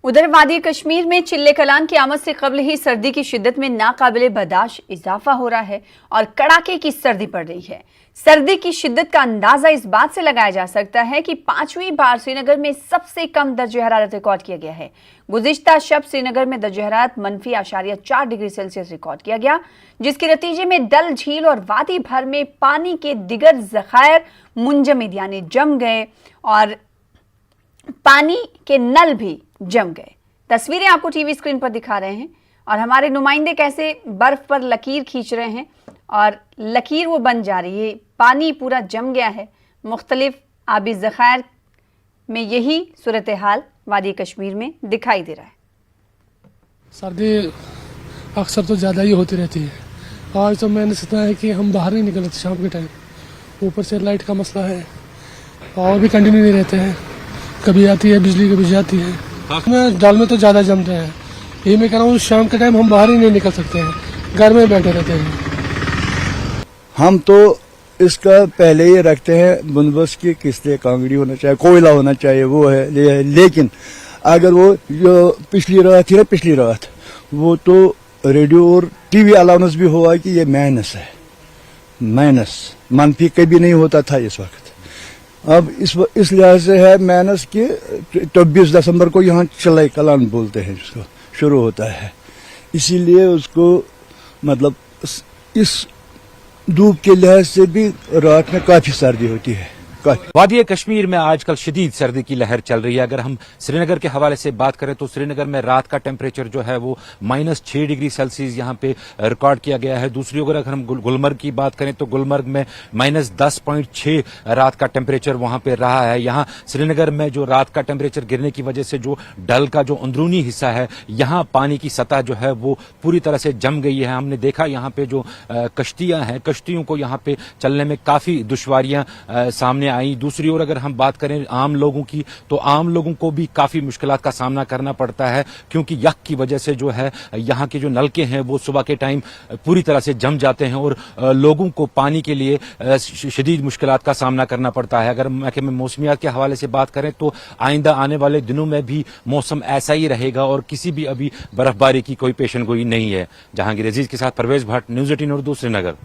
उधर वादी कश्मीर में चिल्ले कलान की आमद से कबल ही सर्दी की शिद्दत में नाकाबिले बर्दाश्त इजाफा हो रहा है और कड़ाके की सर्दी पड़ रही है। सर्दी की शिद्दत का अंदाजा इस बात से लगाया जा सकता है कि 5वीं बार श्रीनगर में सबसे कम दर्जे हरारत रिकॉर्ड किया गया है। गुज़िश्ता शब श्रीनगर में दर्जे हरारत -4 डिग्री सेल्सियस रिकॉर्ड किया गया, जिसके नतीजे में डल झील और वादी भर में पानी के दिगर ज़खायर मुंजमद यानी जम गए और पानी के नल भी जम गए। तस्वीरें आपको टीवी स्क्रीन पर दिखा रहे हैं और हमारे नुमाइंदे कैसे बर्फ पर लकीर खींच रहे हैं और लकीर वो बन जा रही है, पानी पूरा जम गया है। मुख्तलिफ आबी ज़खायर में यही सूरत हाल वादी कश्मीर में दिखाई दे रहा है। सर्दी अक्सर तो ज़्यादा ही होती रहती है। आज तो मैंने सुना है कि हम बाहर नहीं निकलते शाम के टाइम, ऊपर से लाइट का मसला है और भी कंटिन्यू नहीं रहते हैं, कभी आती है बिजली कभी जाती है। में डाल में तो ज़्यादा जमते हैं, यही मैं कह रहा हूँ शाम के टाइम हम बाहर ही नहीं निकल सकते हैं, घर में बैठे रहते हैं। हम तो इसका पहले ही रखते हैं बंदोबस्त की किस्तें, कांगड़ी होना चाहिए, कोयला होना चाहिए, वो है। लेकिन अगर वो जो पिछली रात थी ना, पिछली रात वो तो रेडियो और टीवी अलाउंस भी हुआ कि ये माइनस है, माइनस मनफी कभी नहीं होता था इस वक्त। अब इस लिहाज से है माइनस के 24 दिसंबर को यहाँ चिल्ले कलान बोलते हैं जिसको शुरू होता है, इसीलिए उसको मतलब इस धूप के लिहाज से भी रात में काफी सर्दी होती है। वादी कश्मीर में आजकल शदीद सर्दी की लहर चल रही है। अगर हम श्रीनगर के हवाले से बात करें तो श्रीनगर में रात का टेम्परेचर जो है वो -6 डिग्री सेल्सियस यहाँ पे रिकॉर्ड किया गया है। दूसरी ओर अगर हम गुलमर्ग की बात करें तो गुलमर्ग में -10.6 रात का टेम्परेचर वहां पे रहा है। यहाँ श्रीनगर में जो रात का टेम्परेचर गिरने की वजह से जो डल का जो अंदरूनी हिस्सा है, यहाँ पानी की सतह जो है वो पूरी तरह से जम गई है। हमने देखा यहाँ पे जो कश्तियां हैं, कश्तियों को यहाँ पे चलने में काफी दुश्वारियां सामने आई। दूसरी ओर अगर हम बात करें आम लोगों की तो आम लोगों को भी काफी मुश्किलात का सामना करना पड़ता है, क्योंकि यख की वजह से जो है यहाँ के जो नलके हैं वो सुबह के टाइम पूरी तरह से जम जाते हैं और लोगों को पानी के लिए शदीद मुश्किलात का सामना करना पड़ता है। अगर महकमे मौसमियात के हवाले से बात करें तो आइंदा आने वाले दिनों में भी मौसम ऐसा ही रहेगा और किसी भी अभी बर्फबारी की कोई पेशन गोई नहीं है। जहांगीर अजीज के साथ परवेज भट्ट, न्यूज़ 18 उर्दू, श्रीनगर।